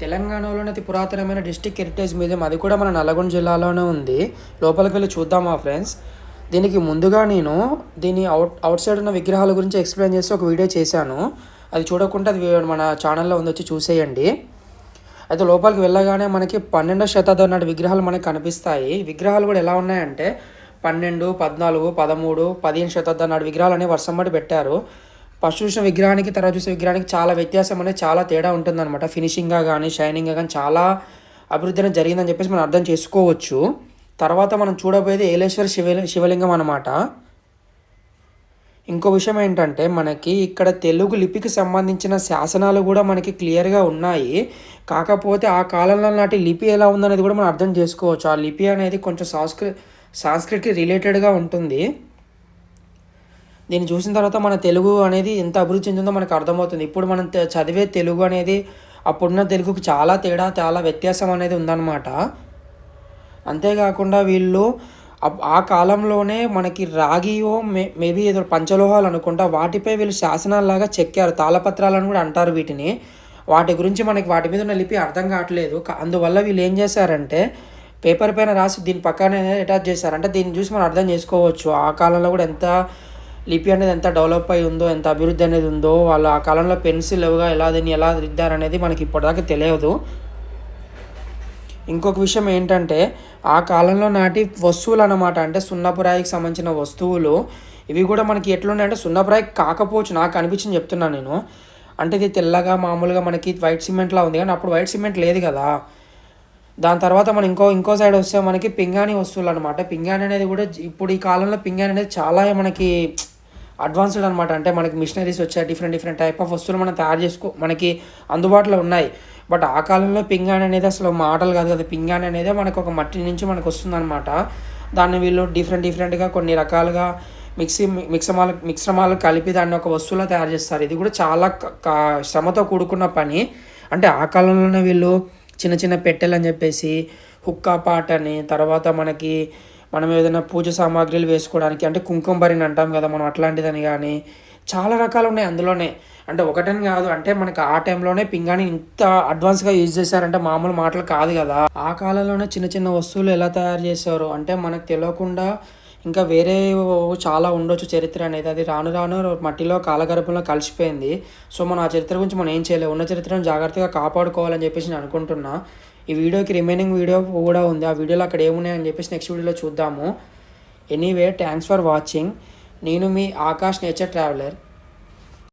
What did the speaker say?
తెలంగాణలోని అతి పురాతనమైన డిస్ట్రిక్ట్ హెరిటేజ్ మ్యూజియం, అది కూడా మన నల్గొండ జిల్లాలోనే ఉంది. లోపలికి వెళ్ళి చూద్దామా ఫ్రెండ్స్. దీనికి ముందుగా నేను దీని అవుట్ సైడ్ ఉన్న విగ్రహాల గురించి ఎక్స్ప్లెయిన్ చేసి ఒక వీడియో చేశాను. అది చూడకుండా అది మన ఛానల్లో ఉంది, వచ్చి చూసేయండి. అయితే లోపలికి వెళ్ళగానే మనకి 12వ శతాబ్దం నాటి విగ్రహాలు మనకి కనిపిస్తాయి. విగ్రహాలు కూడా ఎలా ఉన్నాయంటే 12, 14, 13, 15 శతాబ్దం నాటి విగ్రహాలు అనేవి వర్షం బట్టి పెట్టారు. ఫస్ట్ చూసిన విగ్రహానికి తర్వాత చూసిన విగ్రహానికి చాలా వ్యత్యాసం అనేది చాలా తేడా ఉంటుందన్నమాట. ఫినిషింగ్గా కానీ షైనింగ్గా కానీ చాలా అభివృద్ధి అనేది జరిగిందని చెప్పేసి మనం అర్థం చేసుకోవచ్చు. తర్వాత మనం చూడబోయేది ఏలేశ్వర శివలింగం అన్నమాట. ఇంకో విషయం ఏంటంటే మనకి ఇక్కడ తెలుగు లిపికి సంబంధించిన శాసనాలు కూడా మనకి క్లియర్గా ఉన్నాయి. కాకపోతే ఆ కాలంలో నాటి లిపి ఎలా ఉందనేది కూడా మనం అర్థం చేసుకోవచ్చు. ఆ లిపి అనేది కొంచెం సాంస్క్రిట్కి రిలేటెడ్గా ఉంటుంది. దీన్ని చూసిన తర్వాత మన తెలుగు అనేది ఎంత అభివృద్ధి చెందిందో మనకు అర్థమవుతుంది. ఇప్పుడు మనం చదివే తెలుగు అనేది అప్పుడున్న తెలుగుకు చాలా తేడా, చాలా వ్యత్యాసం అనేది ఉందన్నమాట. అంతేకాకుండా వీళ్ళు ఆ కాలంలోనే మనకి రాగియో మేబీ ఏదో పంచలోహాలు అనుకుంటా, వాటిపై వీళ్ళు శాసనాల్లాగా చెక్కారు. తాళపత్రాలను కూడా అంటారు వీటిని. వాటి గురించి మనకి వాటి మీద ఉన్న లిపి అర్థం కావట్లేదు. అందువల్ల వీళ్ళు ఏం చేశారంటే పేపర్ పైన రాసి దీని పక్కనే అటాచ్ చేశారంటే దీన్ని చూసి మనం అర్థం చేసుకోవచ్చు ఆ కాలంలో కూడా ఎంత లిపి అనేది ఎంత డెవలప్ అయి ఉందో, ఎంత అభివృద్ధి అనేది ఉందో. వాళ్ళు ఆ కాలంలో పెన్సిల్ ఎలా దీన్ని ఎలా దిద్దారనేది మనకి ఇప్పటిదాకా తెలియదు. ఇంకొక విషయం ఏంటంటే ఆ కాలంలో నాటి వస్తువులు అన్నమాట, అంటే సున్నపురాయికి సంబంధించిన వస్తువులు. ఇవి కూడా మనకి ఎట్లున్నాయంటే సున్నపురాయి కాకపోవచ్చు, నాకు అనిపించింది చెప్తున్నాను నేను. అంటే ఇది తెల్లగా మామూలుగా మనకి వైట్ సిమెంట్లా ఉంది, కానీ అప్పుడు వైట్ సిమెంట్ లేదు కదా. దాని తర్వాత మనం ఇంకో సైడ్ వస్తే మనకి పింగాణి వస్తువులు అనమాట. పింగాణి అనేది కూడా ఇప్పుడు ఈ కాలంలో పింగాణి అనేది చాలా మనకి అడ్వాన్స్డ్ అనమాట. అంటే మనకి మిషనరీస్ వచ్చాయి, డిఫరెంట్ టైప్ ఆఫ్ వస్తువులు మనం తయారు మనకి అందుబాటులో ఉన్నాయి. బట్ ఆ కాలంలో పింగాణి అనేది అసలు మాటలు కాదు కదా. పింగాణి అనేది మనకు ఒక మట్టి నుంచి మనకు వస్తుందన్నమాట. దాన్ని వీళ్ళు డిఫరెంట్గా కొన్ని రకాలుగా మిశ్రమాలు కలిపి దాన్ని ఒక వస్తువులో తయారు చేస్తారు. ఇది కూడా చాలా శ్రమతో కూడుకున్న పని. అంటే ఆ కాలంలోనే వీళ్ళు చిన్న పెట్టెలు అని చెప్పేసి, హుక్కా పాట్ అని, తర్వాత మనం ఏదైనా పూజ సామాగ్రిలు వేసుకోవడానికి అంటే కుంకుమ బరిని అంటాం కదా మనం, అట్లాంటిదని కానీ చాలా రకాలు ఉన్నాయి అందులోనే. అంటే ఒకటని కాదు, అంటే మనకి ఆ టైంలోనే పింగాణి ఇంత అడ్వాన్స్గా యూజ్ చేశారంటే మామూలు మాటలు కాదు కదా. ఆ కాలంలోనే చిన్న వస్తువులు ఎలా తయారు చేశారు అంటే మనకు తెలియకుండా ఇంకా వేరే చాలా ఉండొచ్చు చరిత్ర అనేది. అది రాను మట్టిలో కాలగర్భంలో కలిసిపోయింది. సో మనం ఆ చరిత్ర గురించి మనం ఏం చేయలేము. ఉన్న చరిత్రను జాగ్రత్తగా కాపాడుకోవాలని చెప్పేసి నేను అనుకుంటున్నా. ఈ వీడియోకి రిమైనింగ్ వీడియో కూడా ఉంది. ఆ వీడియోలో అక్కడ ఏమున్నాయని చెప్పేసి నెక్స్ట్ వీడియోలో చూద్దాము. Anyway, thanks for watching. నేను మీ ఆకాష్ నేచర్ ట్రావెలర్.